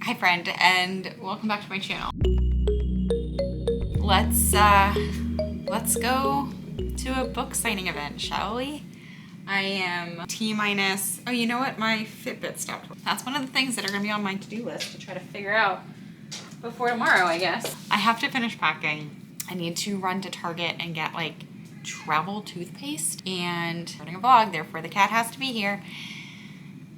Hi friend, and welcome back to my channel. Let's go to a book signing event, shall we? I am T-minus, oh, you know what? My Fitbit stopped working. That's one of the things that are gonna be on my to-do list to try to figure out before tomorrow, I guess. I have to finish packing. I need to run to Target and get like travel toothpaste and starting a vlog, therefore the cat has to be here.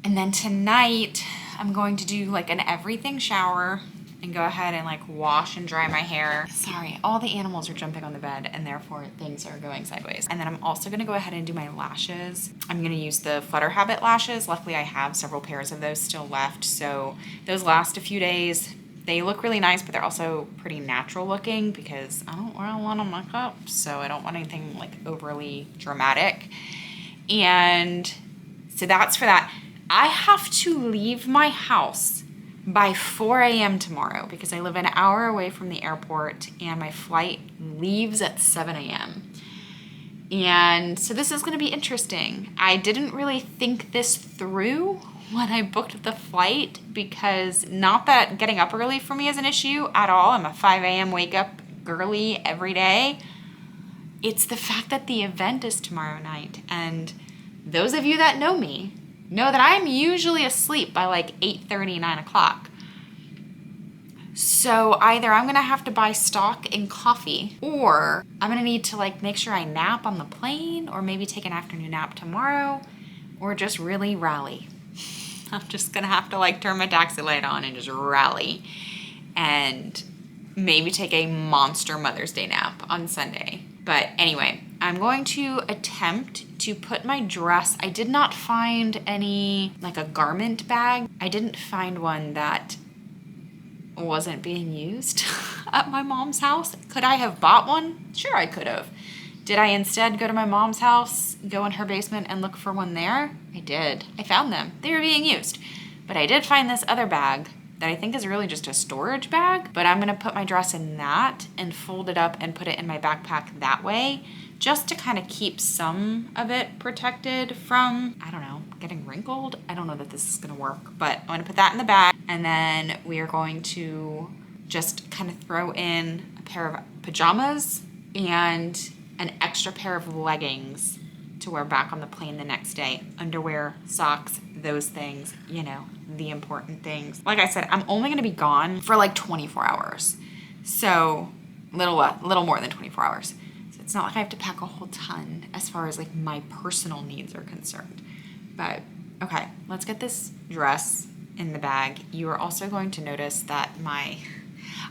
And then tonight, I'm going to do like an everything shower and go ahead and like wash and dry my hair. Sorry, all the animals are jumping on the bed and therefore things are going sideways. And then I'm also gonna go ahead and do my lashes. I'm gonna use the Flutter Habit lashes. Luckily I have several pairs of those still left. So those last a few days, they look really nice, but they're also pretty natural looking because I don't wear a lot of makeup. So I don't want anything like overly dramatic. And so that's for that. I have to leave my house by 4 a.m. tomorrow because I live an hour away from the airport and my flight leaves at 7 a.m. And so this is gonna be interesting. I didn't really think this through when I booked the flight because not that getting up early for me is an issue at all. I'm a 5 a.m. wake up girly every day. It's the fact that the event is tomorrow night. And those of you that know me know that I'm usually asleep by like 8:30, 9 o'clock. So either I'm gonna have to buy stock in coffee or I'm gonna need to like make sure I nap on the plane or maybe take an afternoon nap tomorrow or just really rally. I'm just gonna have to like turn my taxi light on and just rally and maybe take a monster Mother's Day nap on Sunday. But anyway, I'm going to attempt to put my dress. I did not find any, like a garment bag. I didn't find one that wasn't being used at my mom's house. Could I have bought one? Sure, I could have. Did I instead go to my mom's house, go in her basement and look for one there? I did. I found them. They were being used. But I did find this other bag that I think is really just a storage bag, but I'm gonna put my dress in that and fold it up and put it in my backpack that way, just to kind of keep some of it protected from, I don't know, getting wrinkled. I don't know that this is gonna work, but I'm gonna put that in the bag and then we are going to just kind of throw in a pair of pajamas and an extra pair of leggings to wear back on the plane the next day. Underwear, socks, those things, you know, the important things. Like I said, I'm only gonna be gone for like 24 hours. So little more than 24 hours. So it's not like I have to pack a whole ton as far as like my personal needs are concerned. But okay, let's get this dress in the bag. You are also going to notice that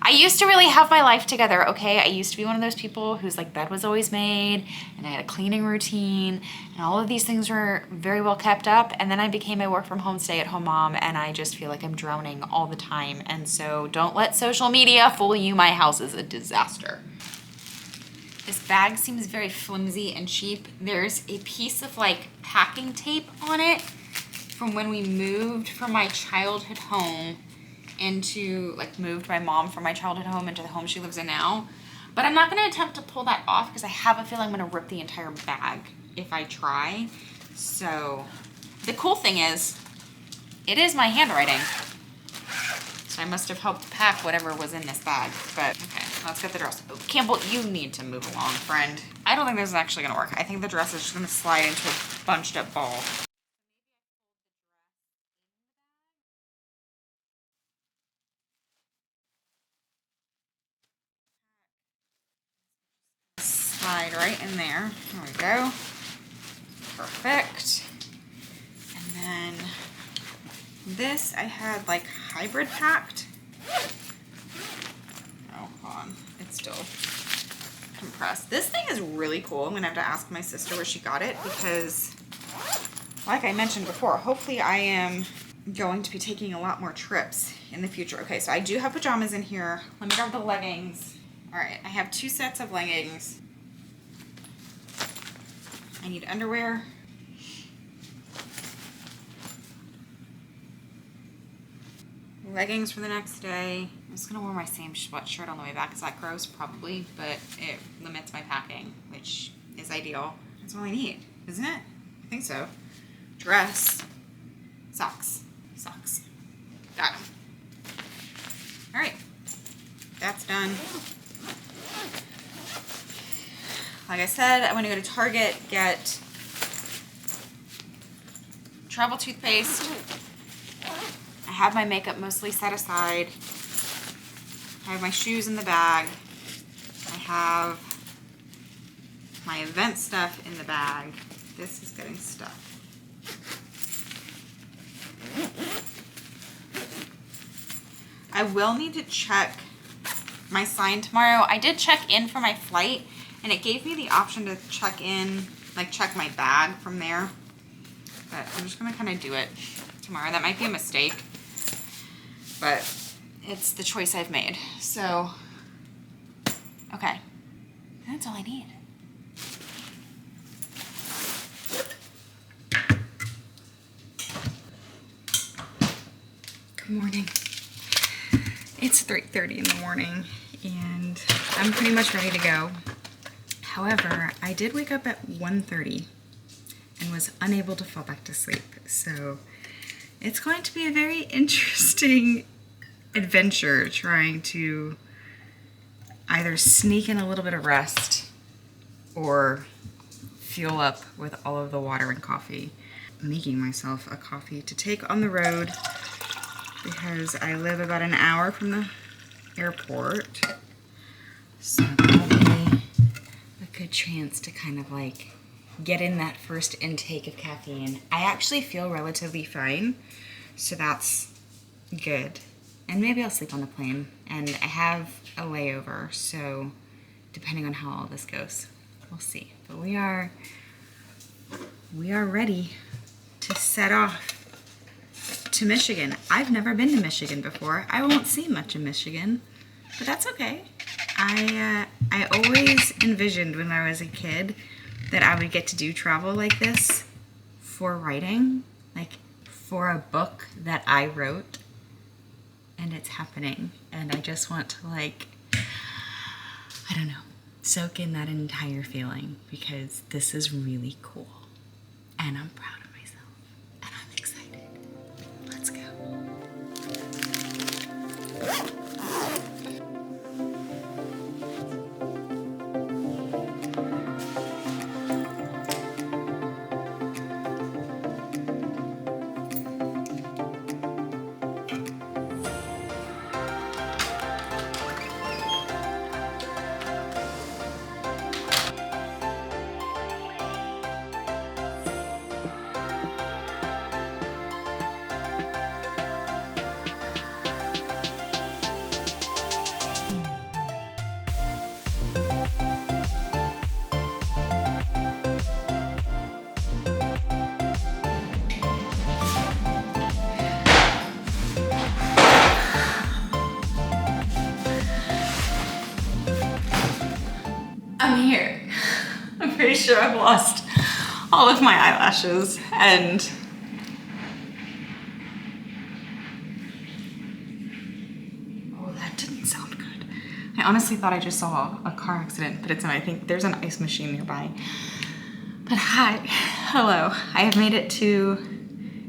I used to really have my life together, okay? I used to be one of those people whose like bed was always made and I had a cleaning routine and all of these things were very well kept up. And then I became a work from home, stay at home mom and I just feel like I'm drowning all the time. And so don't let social media fool you. My house is a disaster. This bag seems very flimsy and cheap. There's a piece of like packing tape on it from when we moved from my childhood home moved my mom from my childhood home into the home she lives in now. But I'm not gonna attempt to pull that off because I have a feeling I'm gonna rip the entire bag if I try. So the cool thing is, it is my handwriting. So I must have helped pack whatever was in this bag. But okay, let's get the dress. Oh, Campbell, you need to move along, friend. I don't think this is actually gonna work. I think the dress is just gonna slide into a bunched up ball. Slide right in there. There we go. Perfect. And then this I had like hybrid packed. Oh, hold on. It's still compressed. This thing is really cool. I'm gonna have to ask my sister where she got it because like I mentioned before, hopefully I am going to be taking a lot more trips in the future. Okay, so I do have pajamas in here. Let me grab the leggings. All right, I have 2 sets of leggings. I need underwear. Leggings for the next day. I'm just gonna wear my same sweatshirt on the way back. Is that gross? Probably, but it limits my packing, which is ideal. That's all I need, isn't it? I think so. Dress, socks. Got them. done. Like I said, I'm gonna go to Target, get travel toothpaste. I have my makeup mostly set aside. I have my shoes in the bag. I have my event stuff in the bag. This is getting stuck. I will need to check my sign tomorrow. I did check in for my flight and it gave me the option to check in, like check my bag from there. But I'm just gonna kind of do it tomorrow. That might be a mistake, but it's the choice I've made. So, okay, that's all I need. Good morning. It's 3:30 in the morning and I'm pretty much ready to go. However, I did wake up at 1:30 and was unable to fall back to sleep. So it's going to be a very interesting adventure trying to either sneak in a little bit of rest or fuel up with all of the water and coffee. I'm making myself a coffee to take on the road because I live about an hour from the airport. So that'll be a good chance to kind of like get in that first intake of caffeine. I actually feel relatively fine, so that's good. And maybe I'll sleep on the plane. And I have a layover, so depending on how all this goes, we'll see. But we are ready to set off to Michigan. I've never been to Michigan before. I won't see much of Michigan, but that's okay. I always envisioned when I was a kid that I would get to do travel like this for writing, like for a book that I wrote, and it's happening. And I just want to like, I don't know, soak in that entire feeling because this is really cool. And I'm proud of myself and I'm excited. Let's go. I'm here. I'm pretty sure I've lost all of my eyelashes and oh, that didn't sound good. I honestly thought I just saw a car accident, but it's not. I think there's an ice machine nearby. But hi, hello. I have made it to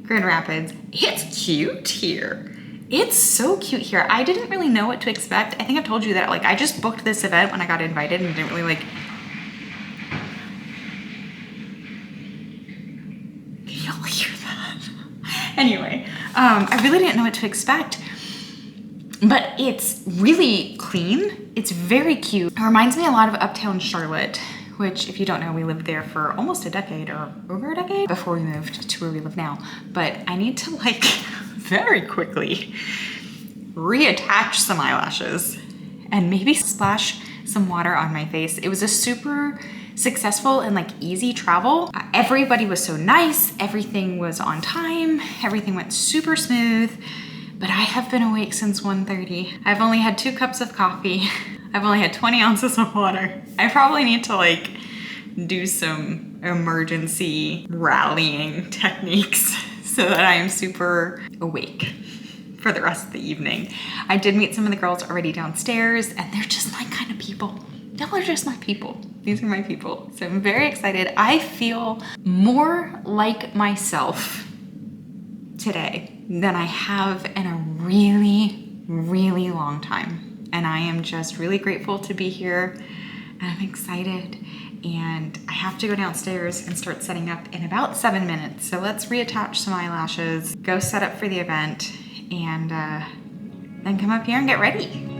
Grand Rapids. It's cute here. It's so cute here. I didn't really know what to expect. I think I've told you that, like, I just booked this event when I got invited and didn't really, like, can y'all hear that? Anyway, I really didn't know what to expect, but it's really clean. It's very cute. It reminds me a lot of Uptown Charlotte, which, if you don't know, we lived there for almost a decade or over a decade before we moved to where we live now. But I need to, like, very quickly reattach some eyelashes and maybe splash some water on my face. It was a super successful and like easy travel. Everybody was so nice. Everything was on time. Everything went super smooth, but I have been awake since 1:30. I've only had 2 cups of coffee. I've only had 20 ounces of water. I probably need to like do some emergency rallying techniques so that I am super awake for the rest of the evening. I did meet some of the girls already downstairs and they're just my kind of people. Y'all are just my people. These are my people. So I'm very excited. I feel more like myself today than I have in a really, really long time. And I am just really grateful to be here. And I'm excited. And I have to go downstairs and start setting up in about 7 minutes. So let's reattach some eyelashes, go set up for the event, and then come up here and get ready.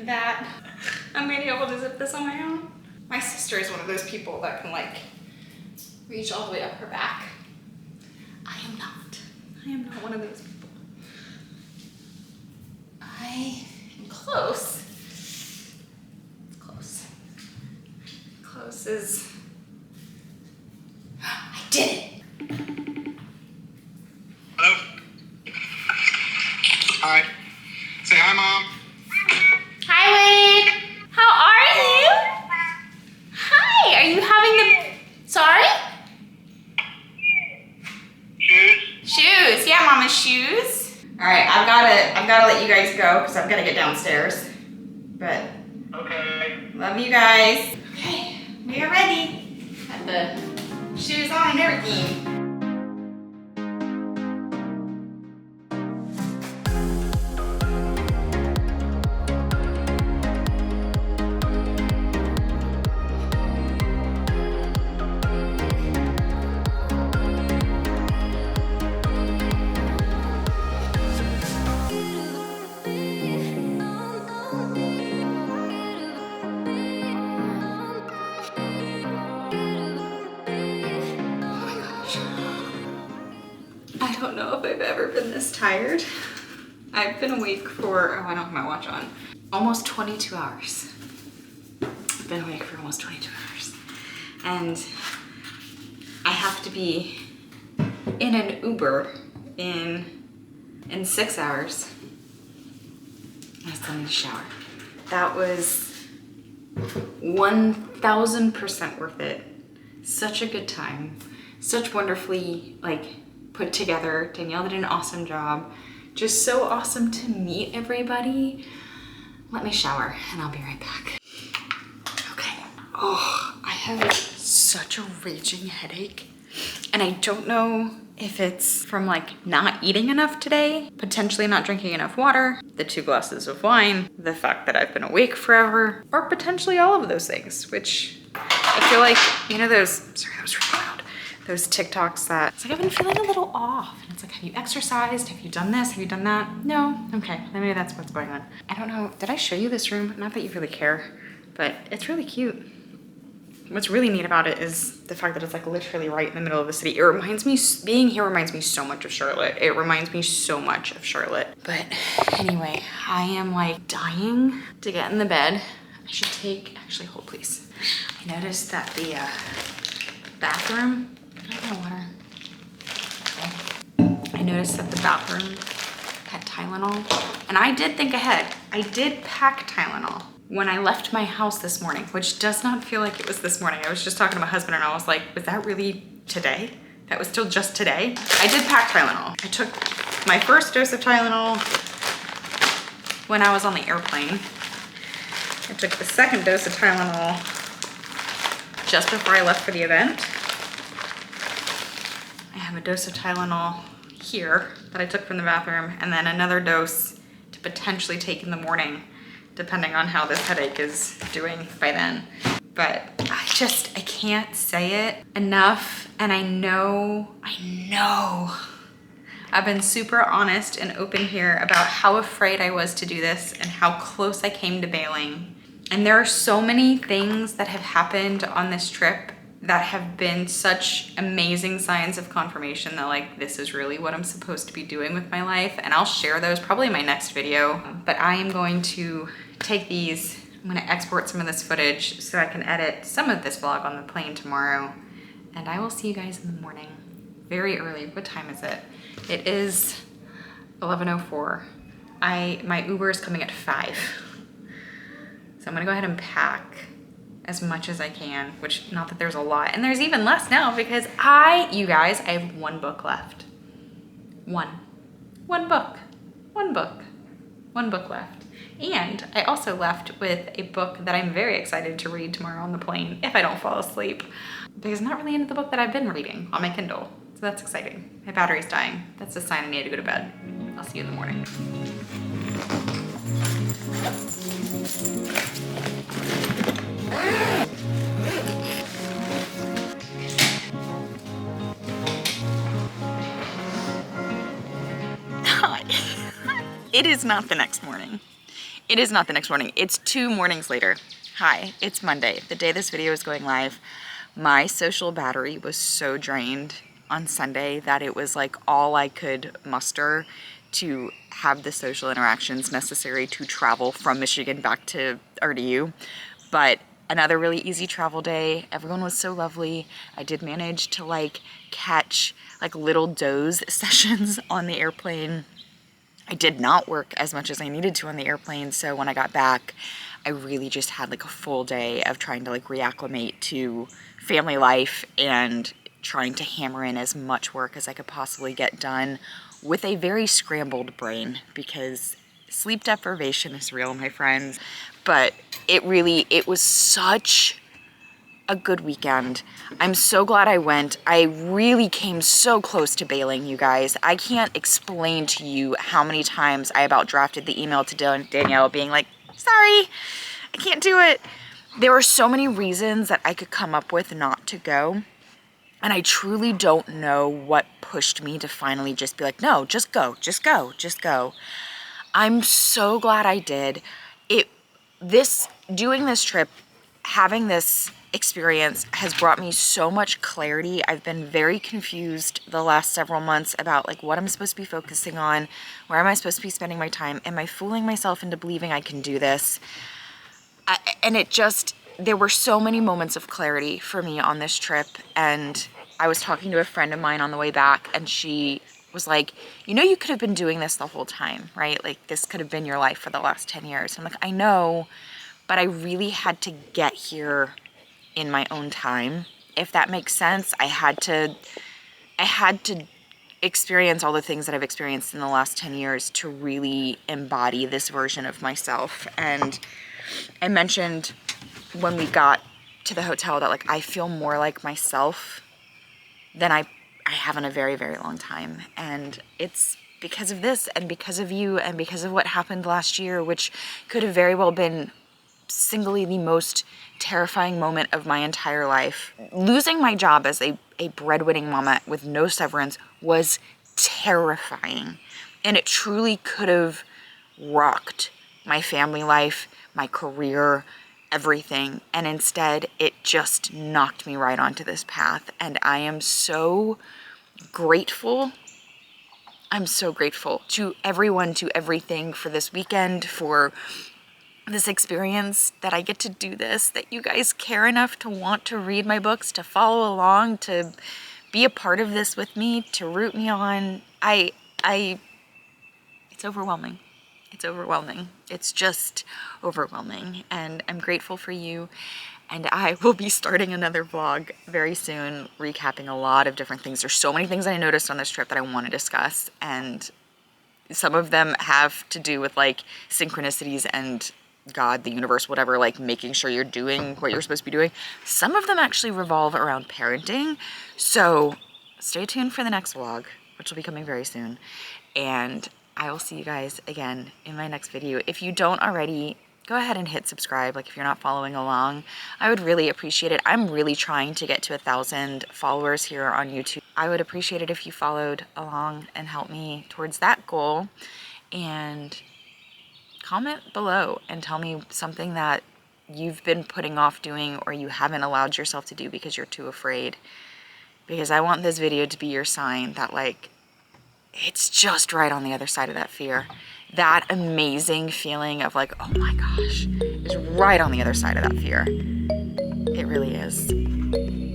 That I'm gonna be able to zip this on my own. My sister is one of those people that can like reach all the way up her back. I am not. I am not one of those people. I am close. Close. Close is. I did it. Hello. Hi. Say hi, Mom. Hi, Wade. How are you? Hi. Are you having the? Sorry? Shoes? Shoes. Yeah, Mama's shoes. All right. I've gotta let you guys go because I've gotta get downstairs. But. Okay. Love you guys. Okay. We are ready. Got the shoes on and everything. I don't know if I've ever been this tired. I've been awake for, oh, I don't have my watch on, almost 22 hours. I've been awake for almost 22 hours. And I have to be in an Uber in 6 hours. I still need a shower. That was 1000% worth it. Such a good time. Such wonderfully, like, put together. Danielle did an awesome job. Just so awesome to meet everybody. Let me shower and I'll be right back. Okay. Oh, I have such a raging headache. And I don't know if it's from like not eating enough today, potentially not drinking enough water, the 2 glasses of wine, the fact that I've been awake forever, or potentially all of those things, which I feel like, you know, sorry, that was really loud. Those TikToks that it's like, I've been feeling a little off. And it's like, have you exercised? Have you done this? Have you done that? No? Okay, then maybe that's what's going on. I don't know, did I show you this room? Not that you really care, but it's really cute. What's really neat about it is the fact that it's like literally right in the middle of the city. It reminds me, being here reminds me so much of Charlotte. It reminds me so much of Charlotte. But anyway, I am like dying to get in the bed. I should take, actually hold please. I noticed that the bathroom, I don't know water. Okay. I noticed that the bathroom had Tylenol, and I did think ahead. I did pack Tylenol when I left my house this morning, which does not feel like it was this morning. I was just talking to my husband and I was like, was that really today? That was still just today? I did pack Tylenol. I took my first dose of Tylenol when I was on the airplane. I took the second dose of Tylenol just before I left for the event. I have a dose of Tylenol here that I took from the bathroom, and then another dose to potentially take in the morning, depending on how this headache is doing by then. But I can't say it enough. And I know, I've been super honest and open here about how afraid I was to do this and how close I came to bailing. And there are so many things that have happened on this trip that have been such amazing signs of confirmation that like this is really what I'm supposed to be doing with my life. And I'll share those probably in my next video. But I am going to take these, I'm gonna export some of this footage so I can edit some of this vlog on the plane tomorrow. And I will see you guys in the morning, very early. What time is it? It is 11:04. My Uber is coming at 5. So I'm gonna go ahead and pack as much as I can, which not that there's a lot, and there's even less now because you guys, I have one book left. One book left. And I also left with a book that I'm very excited to read tomorrow on the plane if I don't fall asleep, because I'm not really into the book that I've been reading on my Kindle. So that's exciting. My battery's dying. That's a sign I need to go to bed. I'll see you in the morning. It is not the next morning. It is not the next morning. It's 2 mornings later. Hi, it's Monday, the day this video is going live. My social battery was so drained on Sunday that it was like all I could muster to have the social interactions necessary to travel from Michigan back to RDU. But another really easy travel day. Everyone was so lovely. I did manage to like catch like little doze sessions on the airplane. I did not work as much as I needed to on the airplane, so when I got back, I really just had like a full day of trying to like reacclimate to family life and trying to hammer in as much work as I could possibly get done with a very scrambled brain, because sleep deprivation is real, my friends. But it was such a good weekend. I'm so glad I went. I really came so close to bailing, you guys. I can't explain to you how many times I about drafted the email to Danielle being like, sorry, I can't do it. There were so many reasons that I could come up with not to go. And I truly don't know what pushed me to finally just be like, no, just go, just go, just go. I'm so glad I did. Doing this trip, having this experience has brought me so much clarity. I've been very confused the last several months about like what I'm supposed to be focusing on. Where am I supposed to be spending my time? Am I fooling myself into believing I can do this? There were so many moments of clarity for me on this trip. And I was talking to a friend of mine on the way back, and she was like, you know, you could have been doing this the whole time, right? Like this could have been your life for the last 10 years. I'm like, I know, but I really had to get here in my own time, if that makes sense. I had to experience all the things that I've experienced in the last 10 years to really embody this version of myself. And I mentioned when we got to the hotel that like I feel more like myself than I have in a very, very long time. And it's because of this and because of you and because of what happened last year, which could have very well been singly the most terrifying moment of my entire life. Losing my job as a breadwinning mama with no severance was terrifying. And it truly could have rocked my family life, my career, everything. And instead, it just knocked me right onto this path. And I am so grateful. I'm so grateful to everyone, to everything, for this weekend, for this experience, that I get to do this, that you guys care enough to want to read my books, to follow along, to be a part of this with me, to root me on. It's overwhelming. It's overwhelming. It's just overwhelming. And I'm grateful for you. And I will be starting another vlog very soon, recapping a lot of different things. There's so many things I noticed on this trip that I want to discuss. And some of them have to do with like synchronicities and God, the universe, whatever, like making sure you're doing what you're supposed to be doing. Some of them actually revolve around parenting. So stay tuned for the next vlog, which will be coming very soon. And I will see you guys again in my next video. If you don't already, go ahead and hit subscribe. Like if you're not following along, I would really appreciate it. I'm really trying to get to 1,000 followers here on YouTube. I would appreciate it if you followed along and helped me towards that goal. And comment below and tell me something that you've been putting off doing or you haven't allowed yourself to do because you're too afraid. Because I want this video to be your sign that like, it's just right on the other side of that fear. That amazing feeling of like, oh my gosh, is right on the other side of that fear. It really is.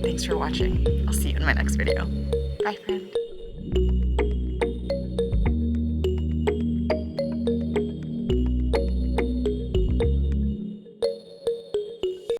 Thanks for watching. I'll see you in my next video. Bye, friend.